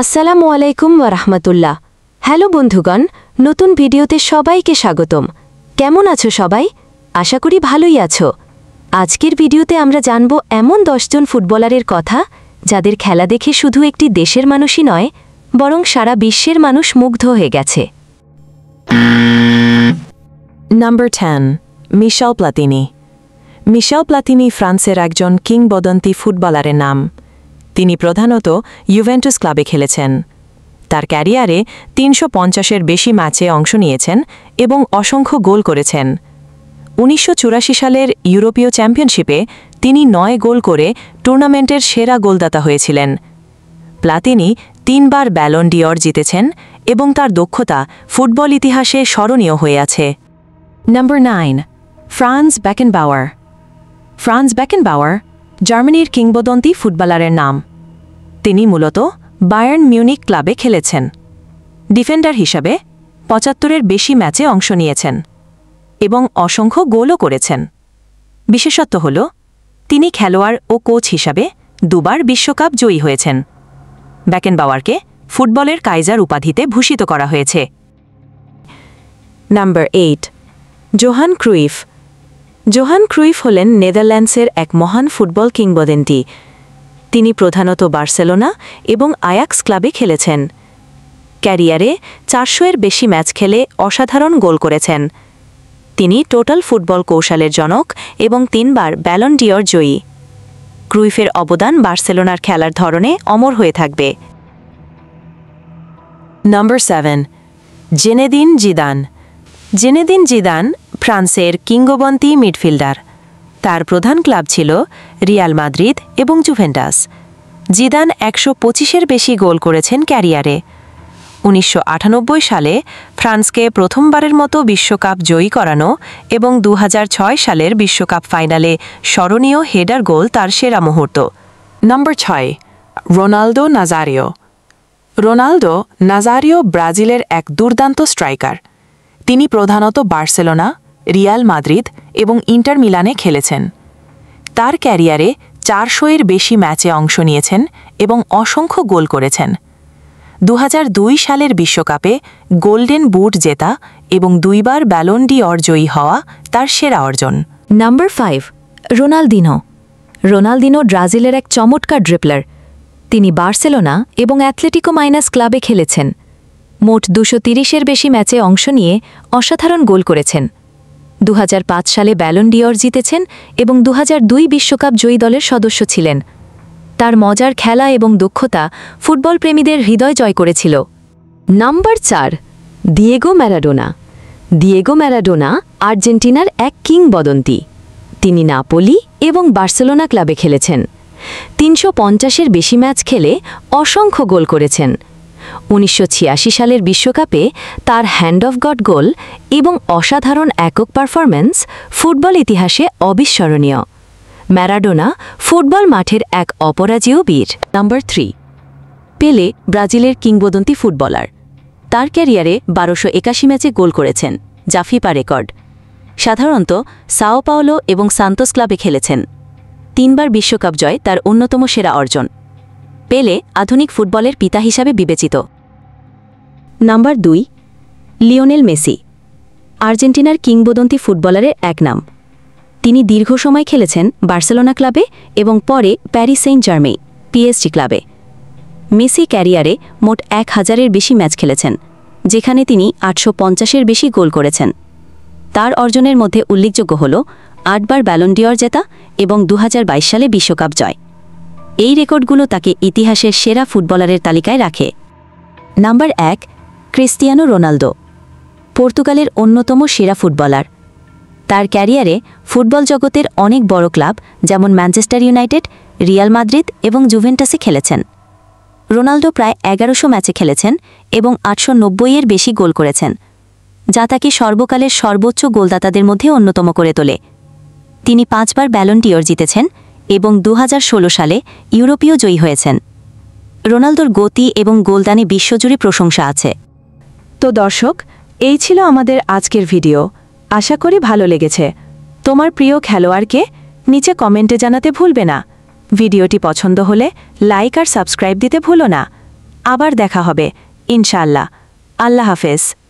আসসালামু আলাইকুম ওয়া রাহমাতুল্লাহ। হ্যালো বন্ধুগণ, নতুন ভিডিওতে সবাইকে স্বাগতম। কেমন আছো সবাই? আশা করি ভালোই আছো। আজকের ভিডিওতে আমরা জানব এমন 10 জন ফুটবলারের কথা যাদের খেলা দেখে শুধু একটি দেশের মানুষই নয়, বরং সারা বিশ্বের মানুষ মুগ্ধ হয়ে গেছে। Number 10, Michel Platini. Michel Platini ফ্রান্সের একজন কিংবদন্তি ফুটবলারের নাম। তিনি প্রধানত ইউভেন্টাস ক্লাবে খেলেছেন। তার ক্যারিয়ারে 350-এর বেশি ম্যাচে অংশ নিয়েছেন এবং অসংখ্য গোল করেছেন। 1984 সালের ইউরোপীয় চ্যাম্পিয়নশিপে তিনি 9 গোল করে টুর্নামেন্টের সেরা গোলদাতা হয়েছিলেন। প্লাতিনি 3 বার ব্যালন ডি'অর জিতেছেন এবং তার দক্ষতা ফুটবল ইতিহাসে স্মরণীয় হয়ে আছে। Number 9, Franz Beckenbauer. Franz Beckenbauer জার্মানির কিংবদন্তি ফুটবলারের নাম। তিনি মূলত বায়ার্ন মিউনিক ক্লাবে খেলেছেন। ডিফেন্ডার হিসাবে 75-এর বেশি ম্যাচে অংশ নিয়েছেন এবং অসংখ্য গোলও করেছেন। বিশেষত্ব হল তিনি খেলোয়াড় ও কোচ হিসাবে 2 বার বিশ্বকাপ জয়ী হয়েছেন। বেকেনবাওয়ারকে ফুটবলের কাইজার উপাধিতে ভূষিত করা হয়েছে। Number 8, Johan Cruyff. Johan Cruyff হলেন নেদারল্যান্ডসের এক মহান ফুটবল কিংবদন্তি। তিনি প্রধানত বার্সেলোনা এবং আয়াক্স ক্লাবে খেলেছেন। ক্যারিয়ারে 400-এর বেশি ম্যাচ খেলে অসাধারণ গোল করেছেন। তিনি টোটাল ফুটবল কৌশলের জনক এবং 3 বার ব্যালন ডি'অর জয়ী। ক্রুইফের অবদান বার্সেলোনার খেলার ধরনে অমর হয়ে থাকবে। Number 7, Zinedine Zidane. Zinedine Zidane ফ্রান্সের কিংবদন্তি মিডফিল্ডার। তার প্রধান ক্লাব ছিল রিয়াল মাদ্রিদ এবং জুভেন্টাস। জিদান 125-এর বেশি গোল করেছেন ক্যারিয়ারে। 1998 সালে ফ্রান্সকে প্রথমবারের মতো বিশ্বকাপ জয়ী করানো এবং 2006 সালের বিশ্বকাপ ফাইনালে স্মরণীয় হেডার গোল তার সেরা মুহূর্ত। Number 6, Ronaldo Nazario. Ronaldo Nazario ব্রাজিলের এক দুর্দান্ত স্ট্রাইকার। তিনি প্রধানত বার্সেলোনা, রিয়াল মাদ্রিদ এবং ইন্টার মিলানে খেলেছেন। তার ক্যারিয়ারে 400-এর বেশি ম্যাচে অংশ নিয়েছেন এবং অসংখ্য গোল করেছেন। 2002 সালের বিশ্বকাপে গোল্ডেন বুট জেতা এবং 2 বার ব্যালন ডি'অর জয়ী হওয়া তার সেরা অর্জন। Number 5, Ronaldinho. রোনালদিনো ব্রাজিলের এক চমৎকার ড্রিপলার। তিনি বার্সেলোনা এবং অ্যাথলেটিকো মাইনাস ক্লাবে খেলেছেন। মোট 230-এর বেশি ম্যাচে অংশ নিয়ে অসাধারণ গোল করেছেন। 2005 সালে ব্যালন ডি'অর জিতেছেন এবং 2002 বিশ্বকাপ জয়ী দলের সদস্য ছিলেন। তার মজার খেলা এবং দক্ষতা ফুটবল প্রেমীদের হৃদয় জয় করেছিল। Number 4, Diego Maradona. Diego Maradona আর্জেন্টিনার এক কিংবদন্তি। তিনি নাপোলি এবং বার্সেলোনা ক্লাবে খেলেছেন। 350-এর বেশি ম্যাচ খেলে অসংখ্য গোল করেছেন। 1986 সালের বিশ্বকাপে তার হ্যান্ড অফ গড গোল এবং অসাধারণ একক পারফরম্যান্স ফুটবল ইতিহাসে অবিস্মরণীয়। ম্যারাডোনা ফুটবল মাঠের এক অপরাজেয় বীর। নাম্বার 3, পেলে ব্রাজিলের কিংবদন্তি ফুটবলার। তার ক্যারিয়ারে 1281 ম্যাচে গোল করেছেন, যা ফিফা রেকর্ড। সাধারণত সাও পাওলো এবং সান্তোস ক্লাবে খেলেছেন। 3 বার বিশ্বকাপ জয় তার অন্যতম সেরা অর্জন। পেলে আধুনিক ফুটবলের পিতা হিসাবে বিবেচিত। Number 2, Lionel Messi. আর্জেন্টিনার কিংবদন্তি ফুটবলারের এক নাম। তিনি দীর্ঘ সময় খেলেছেন বার্সেলোনা ক্লাবে এবং পরে প্যারিস সেইন্ট জার্মেই PSG ক্লাবে। মেসি ক্যারিয়ারে মোট 1000-এর বেশি ম্যাচ খেলেছেন, যেখানে তিনি 850-এর বেশি গোল করেছেন। তার অর্জনের মধ্যে উল্লেখযোগ্য হল 8 বার ব্যালন ডি'অর জেতা এবং 2022 সালে বিশ্বকাপ জয়। এই রেকর্ডগুলো তাকে ইতিহাসের সেরা ফুটবলারের তালিকায় রাখে। Number 1, Cristiano Ronaldo. পর্তুগালের অন্যতম সেরা ফুটবলার। তার ক্যারিয়ারে ফুটবল জগতের অনেক বড় ক্লাব যেমন ম্যানচেস্টার ইউনাইটেড, রিয়াল মাদ্রিদ এবং জুভেন্টাসে খেলেছেন। রোনালদো প্রায় 1100 ম্যাচে খেলেছেন এবং 890-এর বেশি গোল করেছেন, যা তাকে সর্বকালের সর্বোচ্চ গোলদাতাদের মধ্যে অন্যতম করে তোলে। তিনি 5 বার ব্যালন ডি'অর জিতেছেন এবং 2016 সালে ইউরোপীয় জয়ী হয়েছেন। রোনালদোর গতি এবং গোলদানে বিশ্বজুড়ে প্রশংসা আছে। তো দর্শক, এই ছিল আমাদের আজকের ভিডিও। আশা করি ভালো লেগেছে। তোমার প্রিয় খেলোয়াড়কে নিচে কমেন্টে জানাতে ভুলবে না। ভিডিওটি পছন্দ হলে লাইক আর সাবস্ক্রাইব দিতে ভুলো না। আবার দেখা হবে ইনশাআল্লাহ। আল্লাহ হাফেজ।